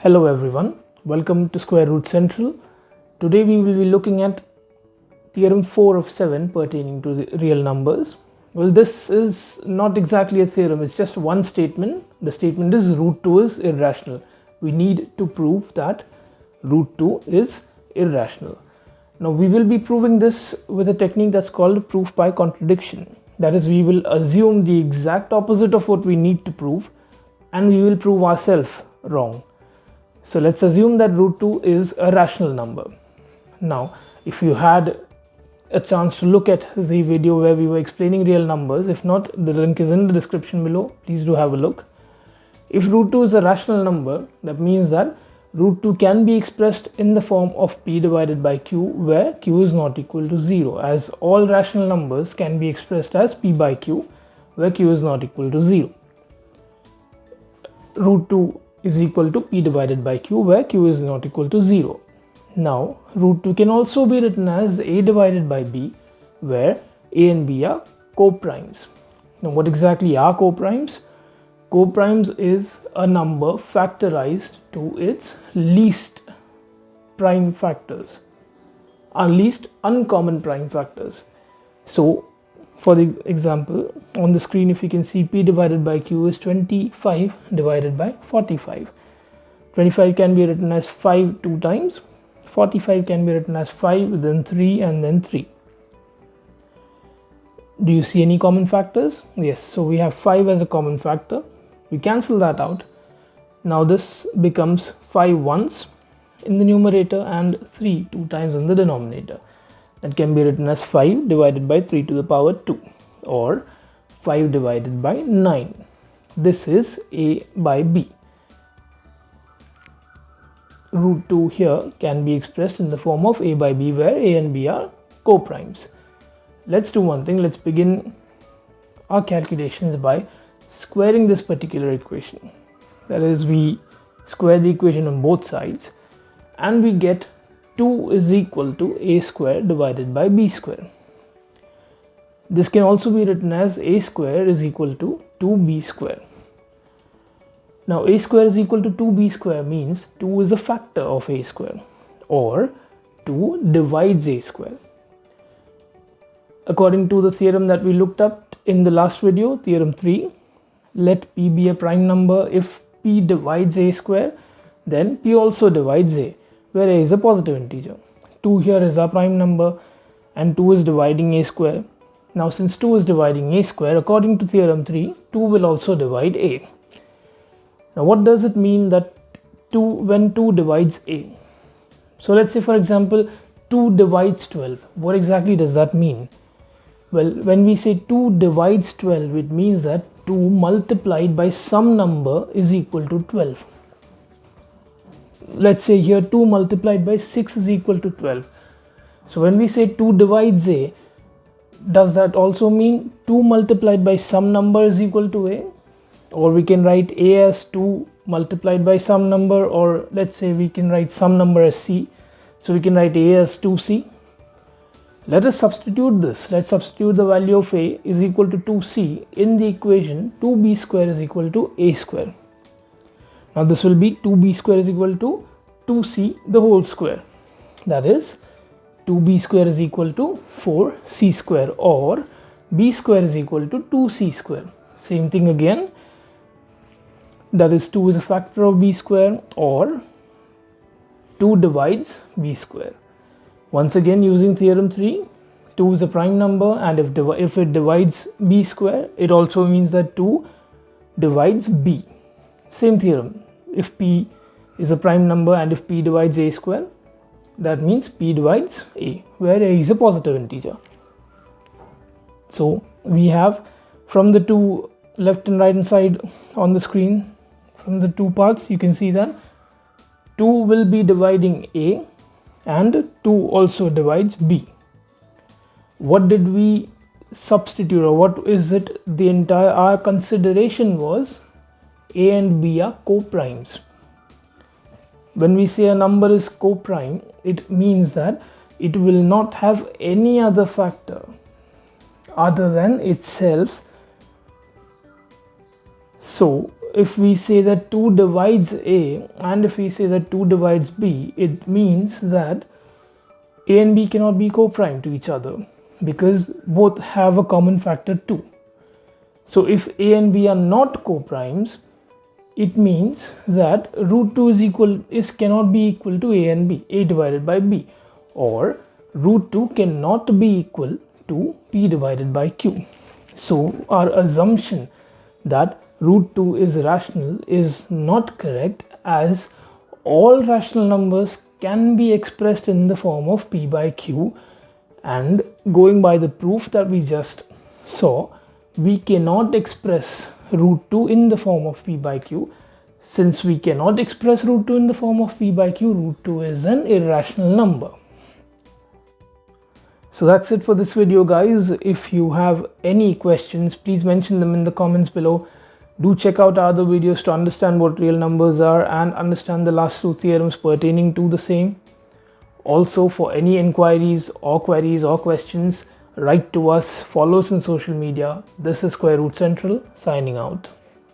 Hello everyone, welcome to Square Root Central. Today we will be looking at Theorem 4 of 7 pertaining to the real numbers. Well, this is not exactly a theorem, it's just one statement. The statement is root 2 is irrational. We need to prove that root 2 is irrational. Now we will be proving this with a technique that's called proof by contradiction. That is, we will assume the exact opposite of what we need to prove and we will prove ourselves wrong. So let's assume that root 2 is a rational number. Now, if you had a chance to look at the video where we were explaining real numbers, if not, the link is in the description below, please do have a look. If root 2 is a rational number, that means that root 2 can be expressed in the form of p divided by q, where q is not equal to 0, as all rational numbers can be expressed as p by q, where q is not equal to 0. Root 2 is equal to p divided by q, where q is not equal to 0. Now, root 2 can also be written as a divided by b, where a and b are coprimes. Now, what exactly are coprimes? Coprimes is a number factorized to its least prime factors, or least uncommon prime factors. So, for the example, on the screen, if you can see, p divided by q is 25 divided by 45. 25 can be written as 5 two times, 45 can be written as 5, then 3 and then 3. Do you see any common factors? Yes, so we have 5 as a common factor. We cancel that out. Now this becomes 5 once in the numerator and 3 two times in the denominator. That can be written as 5 divided by 3 to the power 2 or 5 divided by 9. This is a by b. Root 2 here can be expressed in the form of a by b, where a and b are coprimes. Let's do one thing. Let's begin our calculations by squaring this particular equation. That is, we square the equation on both sides and we get 2 is equal to a square divided by b square. This can also be written as a square is equal to 2b square. Now, a square is equal to 2b square means 2 is a factor of a square, or 2 divides a square. According to the theorem that we looked up in the last video, Theorem 3, let p be a prime number. If p divides a square, then p also divides a, where a is a positive integer. 2 here is our prime number and 2 is dividing a square. Now, since 2 is dividing a square, according to Theorem 3, 2 will also divide a. Now, what does it mean that when 2 divides a? So, let's say for example 2 divides 12. What exactly does that mean? Well, when we say 2 divides 12, it means that 2 multiplied by some number is equal to 12. Let's say here 2 multiplied by 6 is equal to 12. So when we say 2 divides a, does that also mean 2 multiplied by some number is equal to a? Or we can write a as 2 multiplied by some number, or let's say we can write some number as c. So we can write a as 2c. Let us substitute this. Let's substitute the value of a is equal to 2c in the equation 2b square is equal to a square. Now this will be 2b square is equal to 2c the whole square. That is, 2b square is equal to 4c square, or b square is equal to 2c square. Same thing again. That is, 2 is a factor of b square, or 2 divides b square. Once again, using Theorem 3, 2 is a prime number, and if it divides b square, it also means that 2 divides b. Same theorem. If p is a prime number and if p divides a square, that means p divides a, where a is a positive integer. So we have, from the two left and right hand side on the screen, from the two parts, you can see that 2 will be dividing a and 2 also divides b. What did we substitute, or what is it? Our consideration was a and b are coprimes. When we say a number is coprime, it means that it will not have any other factor other than itself. So if we say that 2 divides A and if we say that 2 divides B, it means that A and B cannot be co-prime to each other because both have a common factor 2. So if A and B are not co-primes, it means that root 2 cannot be equal to A and B, A divided by B, or root 2 cannot be equal to P divided by Q. So our assumption that root 2 is rational is not correct, as all rational numbers can be expressed in the form of P by Q, and going by the proof that we just saw, we cannot express root 2 in the form of P by Q. Since we cannot express root 2 in the form of P by Q, root 2 is an irrational number. So that's it for this video, guys. If you have any questions, please mention them in the comments below. Do check out our other videos to understand what real numbers are and understand the last 2 theorems pertaining to the same. Also, for any inquiries or queries or questions, write to us, follow us on social media. This is SquareRoot Central, signing out.